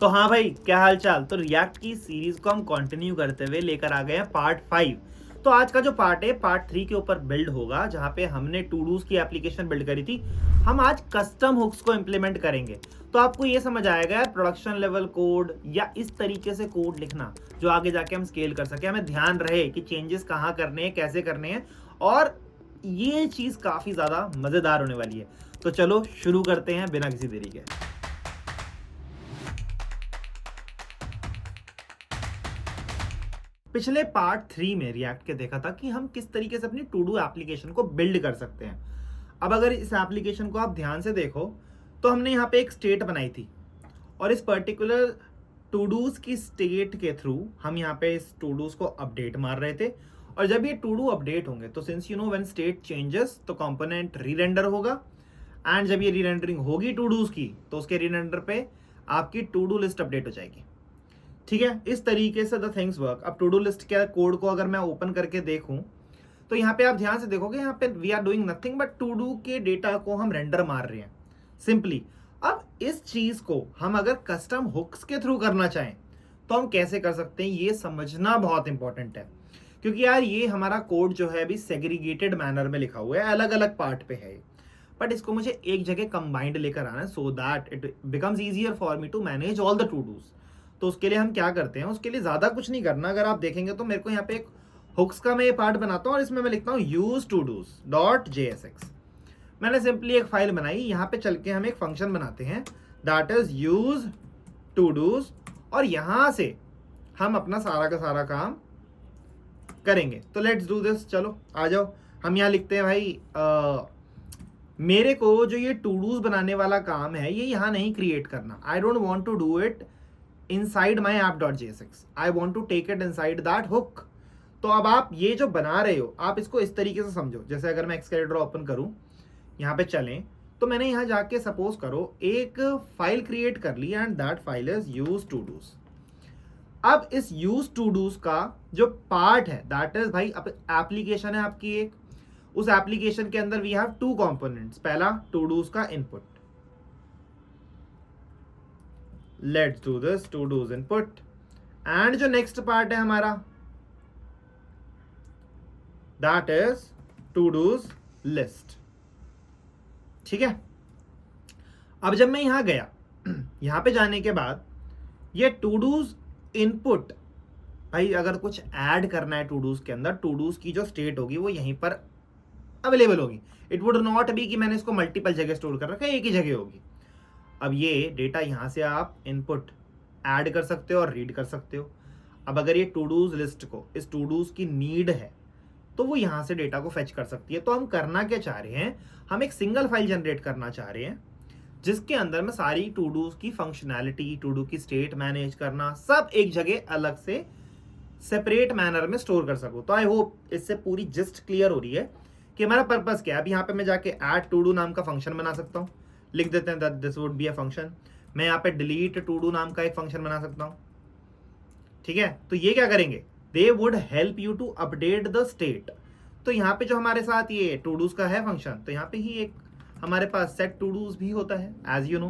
तो हाँ भाई, क्या हाल चाल। तो रिएक्ट की सीरीज को हम कंटिन्यू करते हुए लेकर आ गए हैं पार्ट 5। तो आज का जो पार्ट है पार्ट 3 के ऊपर बिल्ड होगा, जहां पे हमने टू डूज की एप्लीकेशन बिल्ड करी थी। हम आज कस्टम हुक्स को इम्प्लीमेंट करेंगे। तो आपको ये समझ आएगा यार, प्रोडक्शन लेवल कोड या इस तरीके से कोड लिखना जो आगे जाके हम स्केल कर सके, हमें ध्यान रहे कि चेंजेस कहाँ करने हैं, कैसे करने हैं। और ये चीज काफी ज्यादा मजेदार होने वाली है। तो चलो शुरू करते हैं बिना किसी देरी के। पिछले पार्ट 3 में रिएक्ट के देखा था कि हम किस तरीके से अपनी टू डू एप्लीकेशन को बिल्ड कर सकते हैं। अब अगर इस एप्लीकेशन को आप ध्यान से देखो तो हमने यहाँ पे एक स्टेट बनाई थी, और इस पर्टिकुलर टू डूज की स्टेट के थ्रू हम यहाँ पे इस टू डूज को अपडेट मार रहे थे। और जब ये टू डू अपडेट होंगे तो since you know when state changes तो कंपोनेंट री रेंडर होगा। एंड जब ये री रेंडरिंग होगी टू डूज की तो उसके री रेंडर पे आपकी टू डू लिस्ट अपडेट हो जाएगी। ठीक है, इस तरीके से द थिंग्स वर्क। अब टू डू लिस्ट के कोड को अगर मैं ओपन करके देखूं तो यहाँ पे आप ध्यान से देखोगे, यहाँ पे we are doing nothing but todo के डेटा को हम रेंडर मार रहे हैं सिंपली। अब इस चीज को हम अगर कस्टम हुक्स के थ्रू करना चाहें तो हम कैसे कर सकते हैं, ये समझना बहुत इंपॉर्टेंट है। क्योंकि यार ये हमारा कोड जो है अभी सेग्रीगेटेड मैनर में लिखा हुआ है, अलग अलग पार्ट पे है, बट इसको मुझे एक जगह कंबाइंड लेकर आना है so that it becomes easier for me to manage all the todos. तो उसके लिए हम क्या करते हैं, उसके लिए ज्यादा कुछ नहीं करना। अगर आप देखेंगे तो मेरे को यहाँ पे एक हुक्स का मैं ये पार्ट बनाता हूँ और इसमें मैं लिखता हूँ use todos dot JSX। मैंने सिंपली एक फाइल बनाई, यहाँ पे चल के हम एक फंक्शन बनाते हैं that is use todos, और यहां से हम अपना सारा का सारा काम करेंगे। तो लेट्स डू दिस, चलो आ जाओ। हम यहाँ लिखते हैं भाई मेरे को जो ये टू डूज बनाने वाला काम है ये यहाँ नहीं क्रिएट करना। I don't want to do it inside my app.jsx, I want to take it inside that hook। तो अब आप ये जो बना रहे हो आप इसको इस तरीके से समझो, जैसे अगर मैं एक्सकैलेटर ओपन करूं, यहाँ पे चलें, तो मैंने यहाँ जाके सपोज करो एक फाइल क्रिएट कर ली and that file is use todos. अब इस यूज टू डूज का जो पार्ट है दैट इज भाई एप्लीकेशन है आपकी एक, उस एप्लीकेशन के अंदर वी हैव टू कंपोनेंट्स। पहला टू डूज का input, let's do this todos input, and जो नेक्स्ट पार्ट है हमारा that is todos list. ठीक है, अब जब मैं यहां गया, यहां पे जाने के बाद ये टू डूज इनपुट, भाई अगर कुछ ऐड करना है टू डूज के अंदर, टू डूज की जो स्टेट होगी वो यहीं पर अवेलेबल होगी। इट वुड नॉट बी कि मैंने इसको मल्टीपल जगह स्टोर कर रखा है, एक ही जगह होगी। अब ये डेटा यहां से आप इनपुट ऐड कर सकते हो और रीड कर सकते हो। अब अगर ये टू डूज लिस्ट को इस टू डूज की नीड है तो वो यहां से डेटा को फेच कर सकती है। तो हम करना क्या चाह रहे हैं, हम एक सिंगल फाइल जनरेट करना चाह रहे हैं जिसके अंदर मैं सारी टू डूज की फंक्शनैलिटी, टू डू की स्टेट मैनेज करना सब एक जगह अलग से सेपरेट मैनर में स्टोर कर सकूं। तो आई होप इससे पूरी जिस्ट क्लियर हो रही है कि हमारा पर्पस क्या है। अब यहाँ पे मैं जाके ऐड टू डू नाम का फंक्शन बना सकता हूँ, लिख देते हैं that this would be a function. मैं यहाँ पे डिलीट टू डू नाम का एक फंक्शन बना सकता हूँ। ठीक है, तो ये क्या करेंगे, they would help you to update the state. तो यहाँ पे जो हमारे साथ ये टू डूज का है फंक्शन, तो यहाँ पे ही एक हमारे पास सेट टू डूज भी होता है एज यू नो।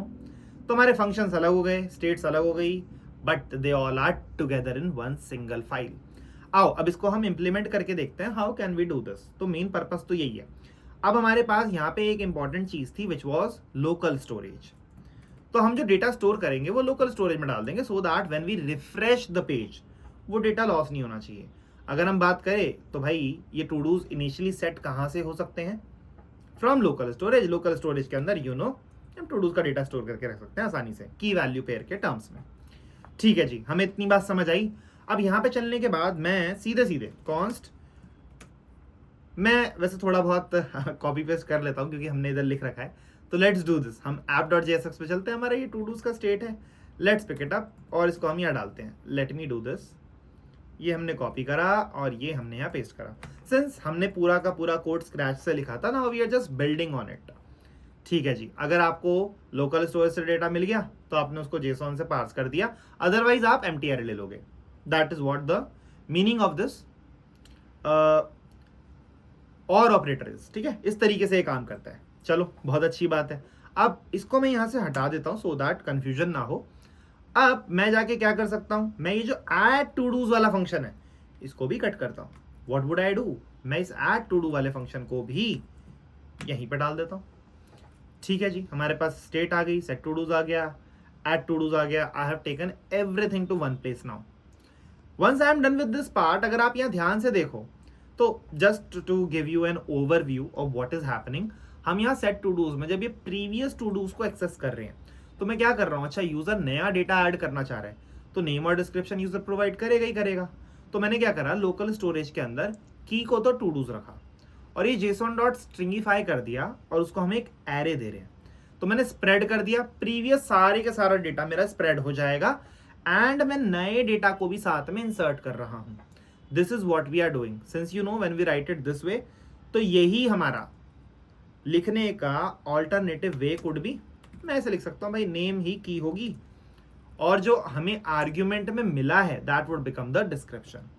तो हमारे फंक्शंस अलग हो गए, स्टेट्स अलग हो गई, but they all are together in one single file. आओ अब इसको हम इंप्लीमेंट करके देखते हैं, how can we do this. तो मेन पर्पस तो यही है। अब हमारे पास यहाँ पे एक इंपॉर्टेंट चीज थी विच वॉज लोकल स्टोरेज। तो हम जो डेटा स्टोर करेंगे वो लोकल स्टोरेज में डाल देंगे so that when we refresh the page वो डेटा लॉस नहीं होना चाहिए। अगर हम बात करें तो भाई ये टू डूज इनिशियली सेट कहाँ से हो सकते हैं, from local storage. Local storage के अंदर यू नो हम टू डूज का डेटा स्टोर करके रख सकते हैं आसानी से की वैल्यू पेयर के टर्म्स में। ठीक है जी, हमें इतनी बात समझ आई। अब यहाँ पे चलने के बाद मैं सीधे सीधे कॉन्स्ट, मैं वैसे थोड़ा बहुत कॉपी पेस्ट कर लेता हूँ क्योंकि हमने इधर लिख रखा है। तो लेट्स डू दिस, हम app.jsx पे चलते हैं, हमारा ये टू डूज का स्टेट है, लेट्स पिक इट अप और इसको हम यहाँ डालते हैं। लेट मी डू दिस, ये हमने कॉपी करा और ये हमने यहाँ पेस्ट करा। सिंस हमने पूरा का पूरा कोड स्क्रैच से लिखा था ना, we are just building on it. ठीक है जी, अगर आपको लोकल स्टोरेज से डेटा मिल गया तो आपने उसको JSON से पार्स कर दिया, अदरवाइज आप एम्प्टी अरे ले लोगे। That is what the meaning of this और ऑपरेटर इज। ठीक है, इस तरीके से ये काम करता है। चलो बहुत अच्छी बात है। अब इसको मैं यहां से हटा देता हूं सो दैट कंफ्यूजन ना हो। अब मैं जाके क्या कर सकता हूं, मैं ये जो ऐड टू डूज वाला फंक्शन है इसको भी कट करता हूं. व्हाट वुड आई डू, मैं इस ऐड टू डू वाले फंक्शन को भी यहीं पे डाल देता हूं. ठीक है जी, हमारे पास स्टेट आ गई, सेट टू डूज आ गया, ऐड टू डूज आ गया. I have taken everything to one place now. Once I am done with this part, अगर आप यहाँ ध्यान से देखो तो just to give you an overview of what is happening, हम यहाँ सेट टू डूज में जब ये प्रीवियस टू डूज को एक्सेस कर रहे हैं तो मैं क्या कर रहा हूँ, अच्छा यूजर नया डेटा ऐड करना चाह रहा है तो नेम और डिस्क्रिप्शन यूजर प्रोवाइड करेगा ही करेगा. तो मैंने क्या करा, लोकल स्टोरेज के अंदर की को तो टू डूज रखा और ये जेसन डॉट स्ट्रिंगिफाई कर दिया और उसको हम एक एरे दे रहे हैं. तो मैंने स्प्रेड कर दिया, प्रीवियस सारे के सारा डेटा मेरा स्प्रेड हो जाएगा एंड मैं नए डेटा को भी साथ में इंसर्ट कर रहा हूं. This is what we are doing since you know when we write it this way. तो यही हमारा लिखने का ऑल्टरनेटिव वे कुड बी, मैं ऐसे लिख सकता हूं भाई नेम ही की होगी और जो हमें आर्ग्यूमेंट में मिला है that would become the description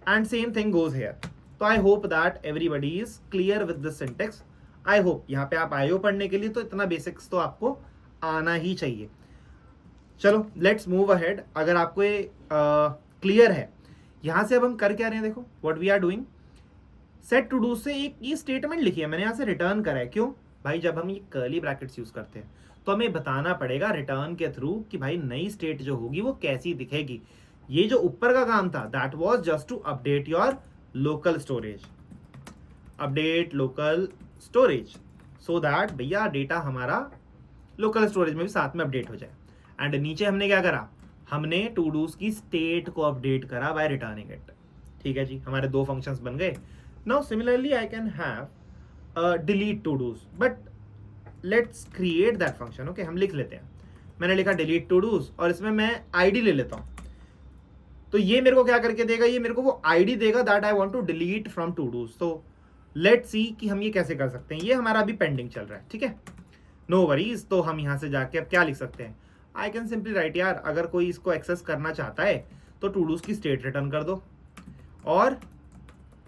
and same thing goes here. तो I hope that everybody is clear with this syntax. I hope यहाँ पे आप आए हो पढ़ने के लिए तो इतना बेसिक्स तो आपको आना ही चाहिए. चलो लेट्स मूव अहेड. अगर आपको ये क्लियर है, यहां से अब हम कर क्या रहे हैं, देखो what we are doing. Set todo से एक ये स्टेटमेंट लिखी है मैंने, यहां से रिटर्न करा है. क्यों भाई, जब हम ये कर्ली ब्रैकेट्स यूज करते हैं तो हमें बताना पड़ेगा रिटर्न के थ्रू कि भाई नई स्टेट जो होगी वो कैसी दिखेगी. ये जो ऊपर का काम था that was just to update your local storage, update local storage so that भैया डेटा हमारा लोकल स्टोरेज में भी साथ में अपडेट हो जाए. एंड नीचे हमने क्या करा, हमने टू डूज की स्टेट को अपडेट करा बाय रिटर्निंग इट. ठीक है जी, हमारे दो फंक्शंस बन गए. Now similarly I can have delete todos, but let's create that function. Okay, हम लिख लेते हैं. मैंने लिखा डिलीट टू डूज और इसमें मैं आईडी ले लेता हूं. तो ये मेरे को क्या करके देगा, ये मेरे को वो आईडी देगा that I want to delete from todos. तो लेट्स सी कि हम ये कैसे कर सकते हैं. ये हमारा अभी पेंडिंग चल रहा है. ठीक है, नो वरीज. तो हम यहां से जाके अब क्या लिख सकते हैं, आई कैन सिंपली राइट यार, अगर कोई इसको एक्सेस करना चाहता है तो टू डूज की स्टेट रिटर्न कर दो और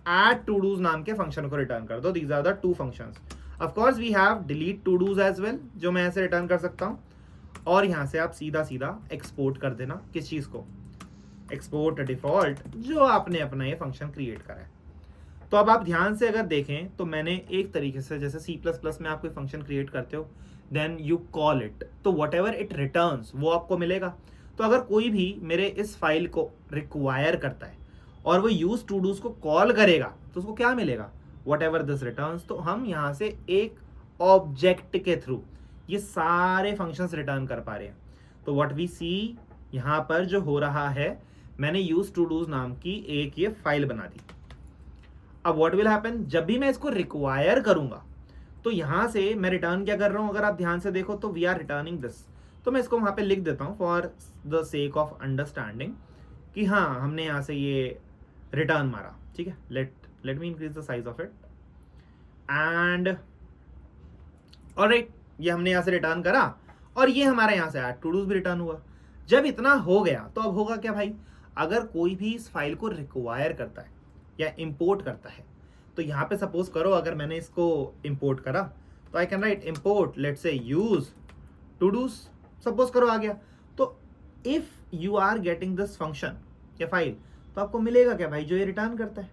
ऐड टू डूज नाम के फंक्शन को रिटर्न कर दो. These are the two functions. Of course we have delete todos as well जो मैं ऐसे रिटर्न कर सकता हूं. और यहां से आप सीधा सीधा एक्सपोर्ट कर देना किस चीज को, एक्सपोर्ट डिफॉल्ट जो आपने अपना ये फंक्शन क्रिएट करा है. तो अब आप ध्यान से अगर देखें तो मैंने एक तरीके से, जैसे C++ में आप कोई फंक्शन क्रिएट करते हो देन यू कॉल इट, तो वट एवर इट रिटर्न्स वो आपको मिलेगा. तो अगर कोई भी मेरे इस फाइल को रिक्वायर करता है और वो यूज टू डूज को कॉल करेगा तो उसको क्या मिलेगा, वट एवर दिस रिटर्न्स. तो हम यहाँ से एक ऑब्जेक्ट के थ्रू ये सारे फंक्शंस रिटर्न कर पा रहे हैं. तो व्हाट वी सी यहाँ पर जो हो रहा है, मैंने यूज टू डूज नाम की एक ये फाइल बना दी. अब व्हाट विल हैपन, जब भी मैं इसको रिक्वायर करूंगा तो यहां से मैं रिटर्न क्या कर रहा हूं, अगर आप ध्यान से देखो तो वी आर रिटर्निंग दिस. तो मैं इसको वहां पे लिख देता हूं for the sake of understanding कि हाँ हमने यहां से ये रिटर्न मारा. ठीक है, let me increase the size of it and alright, ये हमने यहां से रिटर्न करा और ये हमारा यहां से ऐड टू डूज भी रिटर्न हुआ. जब इतना हो गया तो अब होगा क्या भाई, अगर कोई भी इस फाइल को रिक्वायर करता है या इंपोर्ट करता है तो यहाँ पे सपोज करो अगर मैंने इसको इंपोर्ट करा तो I can write import let's say use todos, suppose करो आ गया. तो if you are getting this function या फाइल तो आपको मिलेगा क्या भाई, जो ये रिटर्न करता है.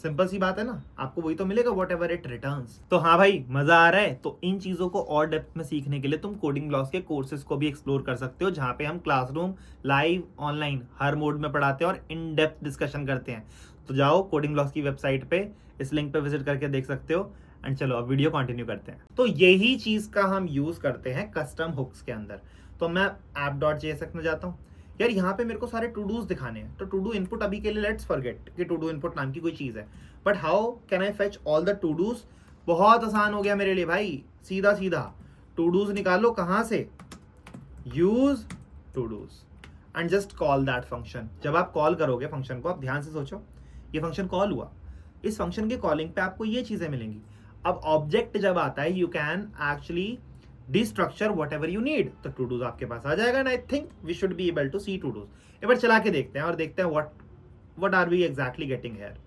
सिंपल सी बात है ना, आपको वही तो मिलेगा वॉट एवर इट रिटर्न्स. तो हाँ भाई, मजा आ रहा है. तो इन चीजों को और डेप्थ में सीखने के लिए तुम कोडिंग ब्लॉक्स के कोर्सेज को भी एक्सप्लोर कर सकते हो जहां पे हम क्लासरूम लाइव ऑनलाइन हर मोड में पढ़ाते हैं और इन डेप्थ डिस्कशन करते हैं. तो जाओ कोडिंग ब्लॉक्स की वेबसाइट पे, इस लिंक पे विजिट करके देख सकते हो. एंड चलो अब वीडियो कंटिन्यू करते हैं. तो यही चीज का हम यूज करते हैं कस्टम हुक्स के अंदर. तो मैं app.js में जाता हूँ. यार यहाँ पे मेरे को सारे टू डूज दिखाने हैं, तो टू डू इनपुट अभी के लिए लेट्स फॉरगेट कि टू डू इनपुट नाम की कोई चीज है. But how can I fetch all the todos, बहुत आसान हो गया मेरे लिए भाई. सीधा सीधा टू डूज निकालो कहां से, use todos and just call that function. जब आप कॉल करोगे फंक्शन को, आप ध्यान से सोचो, ये फंक्शन कॉल हुआ, इस फंक्शन के कॉलिंग पे आपको ये चीजें मिलेंगी. अब ऑब्जेक्ट जब आता है you can actually destructure whatever you need, तो टू डूज आपके पास आ जाएगा. And I think we should be able to see todos. एक बार चला के देखते हैं और देखते हैं what are we exactly getting here.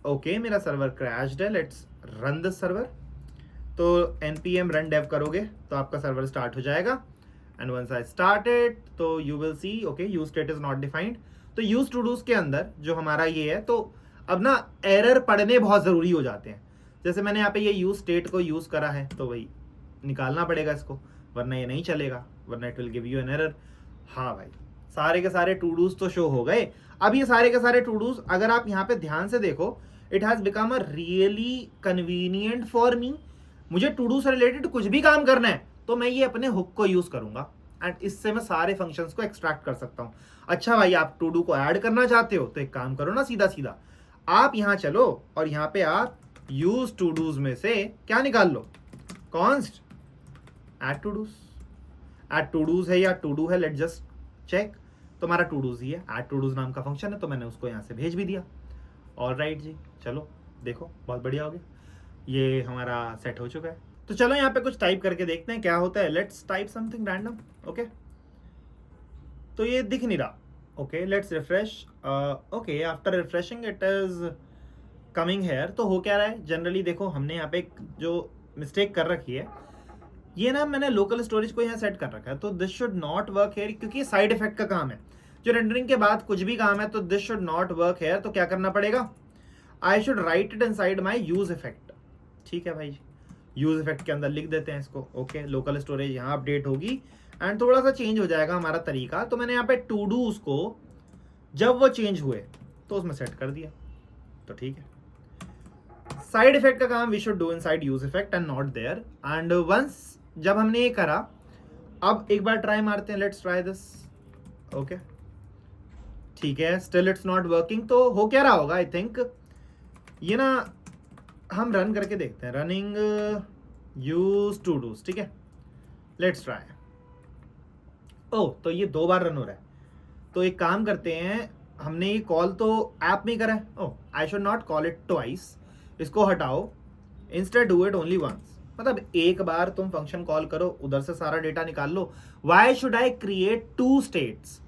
Okay, मेरा सर्वर क्रैश्ड है, लेट्स रन दिस सर्वर. तो npm रन डेव करोगे तो आपका सर्वर स्टार्ट हो जाएगा एंड वंस आई स्टार्टेड तो you will see okay use state is not defined. तो यूज टू डूज के अंदर जो हमारा ये है, तो अब ना एरर पढ़ने बहुत ज़रूरी हो जाते हैं। जैसे मैंने यहाँ पे ये यूज स्टेट को यूज़ करा है तो वही निकालना पड़ेगा इसको, वरना ये नहीं चलेगा, वरना it will give you an error. हाँ भाई, सारे के सारे टू डूज तो शो हो गए। अब ये सारे के सारे टू डूज अगर आप यहाँ पे ध्यान से देखो, it has become a really convenient for me. मुझे टू डू से रिलेटेड कुछ भी काम करना है तो मैं ये अपने हुक को यूज़ करूंगा एंड इससे मैं सारे फंक्शंस को एक्सट्रैक्ट कर सकता हूँ। अच्छा भाई, आप टू डू को ऐड करना चाहते हो तो एक काम करो ना, सीधा सीधा आप यहाँ चलो और यहाँ पे आप यूज टू डूज में से क्या निकाल लो, const add todos. Add todos है या टू डू है, लेट जस्ट चेक। तो हमारा टू डूज ही है, ऐड टू डूज नाम का फंक्शन है, तो मैंने उसको यहाँ से भेज भी दिया। ऑलराइट जी, चलो देखो बहुत बढ़िया हो गया, ये हमारा सेट हो चुका है। तो चलो यहाँ पे कुछ टाइप करके देखते हैं क्या होता है। Let's type something random. Okay, तो ये दिख नहीं रहा। Okay, let's refresh. Okay, after refreshing it is coming here. तो हो क्या रहा है, जनरली देखो हमने यहाँ पे जो मिस्टेक कर रखी है, ये ना मैंने लोकल स्टोरेज को यहाँ सेट कर रखा है, तो this should not work here, क्योंकि साइड इफेक्ट का काम है। जो रेंडरिंग के बाद कुछ भी काम है तो this should not work here. तो क्या करना पड़ेगा, I should write it inside my use effect. ठीक है भाई, यूज इफेक्ट के अंदर लिख देते हैं इसको। ओके, लोकल स्टोरेज यहाँ अपडेट होगी एंड थोड़ा सा चेंज हो जाएगा हमारा तरीका। तो मैंने यहाँ पे टू डू उसको जब वो चेंज हुए तो उसमें सेट कर दिया, तो ठीक है। साइड इफेक्ट का काम we should do inside use effect and not there. And once जब हमने ये करा, अब एक बार ट्राई मारते हैं, लेट्स ट्राई दिस। ओके, ठीक है, स्टिल इट्स नॉट वर्किंग। तो हो क्या रहा होगा, आई थिंक ये ना हम रन करके देखते हैं, रनिंग यूज टू डूज। ठीक है, लेट्स ट्राई। ओह, तो ये 2 बार रन हो रहा है। तो एक काम करते हैं, हमने ये कॉल तो ऐप में करा है। Oh, I should not call it twice, इसको हटाओ, instead do it only once. मतलब एक बार तुम फंक्शन कॉल करो, उधर से सारा डेटा निकाल लो। Why should I create 2 states?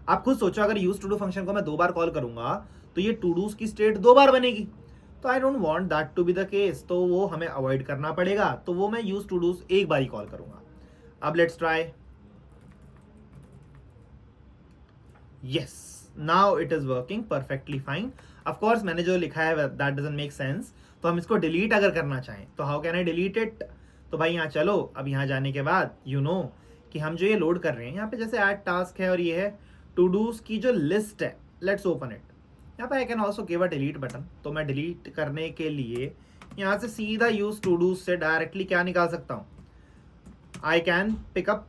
आप खुद सोचो, अगर यूज टू डू फंक्शन को मैं 2 बार कॉल करूंगा तो ये टू डूज की स्टेट 2 बार बनेगी। तो I don't want that to be the case, तो वो हमें अवॉइड करना पड़ेगा। तो वो मैं यूज टू डूज एक बार ही कॉल करूंगा। अब let's try. Yes, now it is working perfectly fine. Of course मैंने जो लिखा है दैट डजंट मेक सेंस, तो हम इसको डिलीट अगर करना चाहें तो how can I delete it? तो भाई यहाँ चलो, अब यहाँ जाने के बाद यू नो कि हम जो ये लोड कर रहे हैं, यहाँ पे जैसे ऐड टास्क है और ये है टू डूज की जो लिस्ट है, लेट्स ओपन इट। यहाँ पे I can also give a delete button. तो मैं डिलीट करने के लिए यहाँ से सीधा यूज टू डूज से डायरेक्टली क्या निकाल सकता हूँ, आई कैन पिकअप,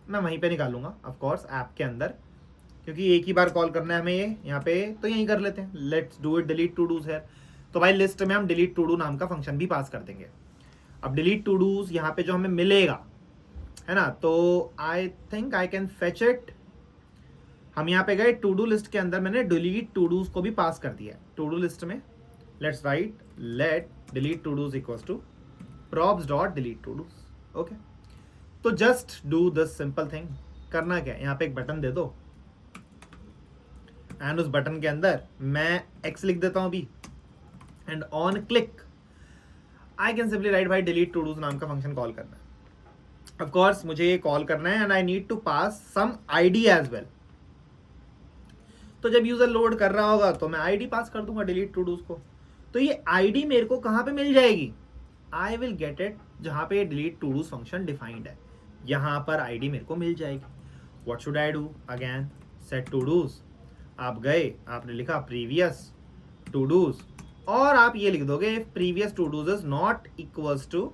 मैं वहीं पे निकालूंगा ऑफकोर्स ऐप के अंदर, क्योंकि एक ही बार कॉल करना है हमें ये यहाँ पे, तो यहीं कर लेते हैं। Let's do it delete todos है। तो भाई लिस्ट में हम डिलीट टू डू नाम का फंक्शन भी पास कर देंगे। अब डिलीट टू डूज यहाँ पे जो हमें मिलेगा है ना, तो I think I can fetch it. हम यहाँ पे गए टू डू लिस्ट के अंदर, मैंने डिलीट टू डूज को भी पास कर दिया है टू डू लिस्ट में। Let's write let delete todos equals to props dot delete todos. Okay, तो just do this simple thing. करना क्या है, यहाँ पे एक बटन दे दो एंड उस बटन के अंदर मैं x लिख देता हूं अभी, and on click I can simply write भाई डिलीट टू डूज नाम का फंक्शन कॉल करना है। ऑफ कोर्स मुझे ये कॉल करना है and I need to pass some ID as well. तो जब यूजर लोड कर रहा होगा तो मैं आईडी पास कर दूंगा डिलीट टू डूज को। तो ये आईडी मेरे को कहां पे मिल जाएगी, आई विल गेट इट जहां पे delete todos function defined है, यहां पर आईडी मेरे को मिल जाएगी। What should I do, again set todos. आप गए, आपने लिखा प्रीवियस टू डूज, और आप ये लिख दोगे previous todos is not equals to,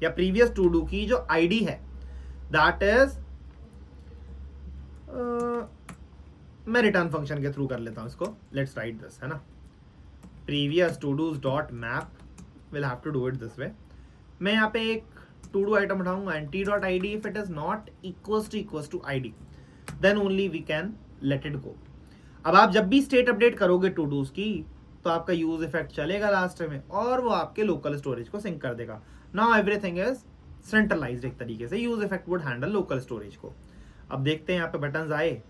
या प्रीवियस टू डू की जो आईडी है दैट इज, मैं रिटर्न फंक्शन के थ्रू कर लेता हूं इसको। लेट्स राइट दिस, है ना, previous todos dot map, will have to do it this way. मैं यहाँ पे एक टू डू आइटम उठाऊंगा and T dot I D, if it is not equals to I D then only we can let it go. अब आप जब भी state update करोगे टू डूज की तो आपका यूज इफेक्ट चलेगा लास्ट में और वो आपके लोकल स्टोरेज को सिंक कर देगा। नाउ एवरीथिंग इज सेंट्रलाइज्ड एक तरीके से, use effect would handle local storage को। अब देखते हैं यहाँ पे बटन्स आए।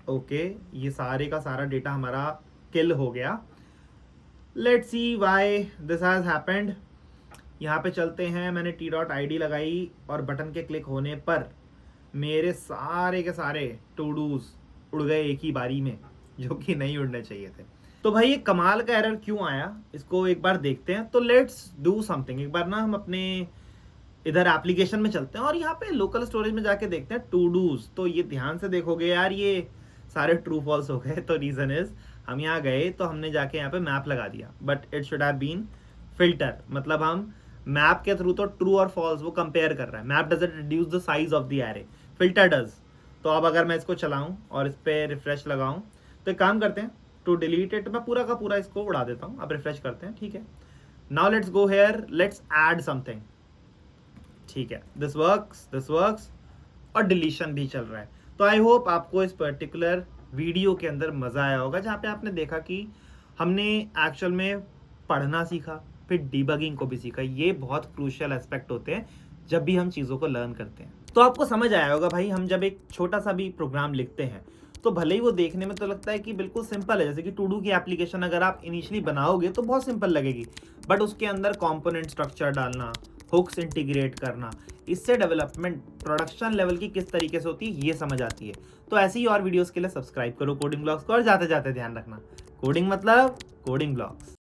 ओके, ये सारे का सारा डेटा हमारा किल हो गया। Let's see why this has happened. यहाँ पे चलते हैं, मैंने टी डॉट आई डी लगाई और बटन के क्लिक होने पर मेरे सारे के सारे टू डूज उड़ गए एक ही बारी में, जो कि नहीं उड़ने चाहिए थे। तो भाई ये कमाल का एरर क्यों आया, इसको एक बार देखते हैं। तो लेट्स डू समथिंग। एक बार ना हम अपने इधर एप्लीकेशन में चलते हैं और यहाँ पे लोकल स्टोरेज में जाके देखते हैं टू डूज। तो ये ध्यान से देखोगे यार, ये सारे ट्रू फॉल्स हो गए। तो रीजन इज, हम यहाँ गए तो हमने जाके यहाँ पे मैप लगा दिया, but it should have been filter. मतलब हम मैप के थ्रू तो ट्रू और फॉल्स वो कंपेयर कर रहा है। Map doesn't reduce the size of the array, filter does. तो अब अगर मैं इसको चलाऊं और इस पर रिफ्रेश लगाऊं, तो एक काम करते हैं, टू डिलीट इट मैं पूरा का पूरा इसको उड़ा देता हूं। अब रिफ्रेश करते हैं, ठीक है। Now let's go here, let's add something. ठीक है, दिस वर्क्स और डिलीशन भी चल रहा है। तो आई होप आपको इस पर्टिकुलर वीडियो के अंदर मजा आया होगा, जहाँ पे आपने देखा कि हमने एक्चुअल में पढ़ना सीखा, फिर डिबगिंग को भी सीखा। ये बहुत क्रूशियल एस्पेक्ट होते हैं जब भी हम चीज़ों को लर्न करते हैं। तो आपको समझ आया होगा भाई, हम जब एक छोटा सा भी प्रोग्राम लिखते हैं तो भले ही वो देखने में तो लगता है कि बिल्कुल सिंपल है, जैसे कि टू डू की एप्लीकेशन अगर आप इनिशियली बनाओगे तो बहुत सिंपल लगेगी, बट उसके अंदर कंपोनेंट स्ट्रक्चर डालना, हुक्स इंटीग्रेट करना, इससे डेवलपमेंट प्रोडक्शन लेवल की किस तरीके से होती है ये समझ आती है। तो ऐसी ही और वीडियोस के लिए सब्सक्राइब करो कोडिंग ब्लॉग्स को, और जाते जाते ध्यान रखना, कोडिंग मतलब कोडिंग ब्लॉग्स।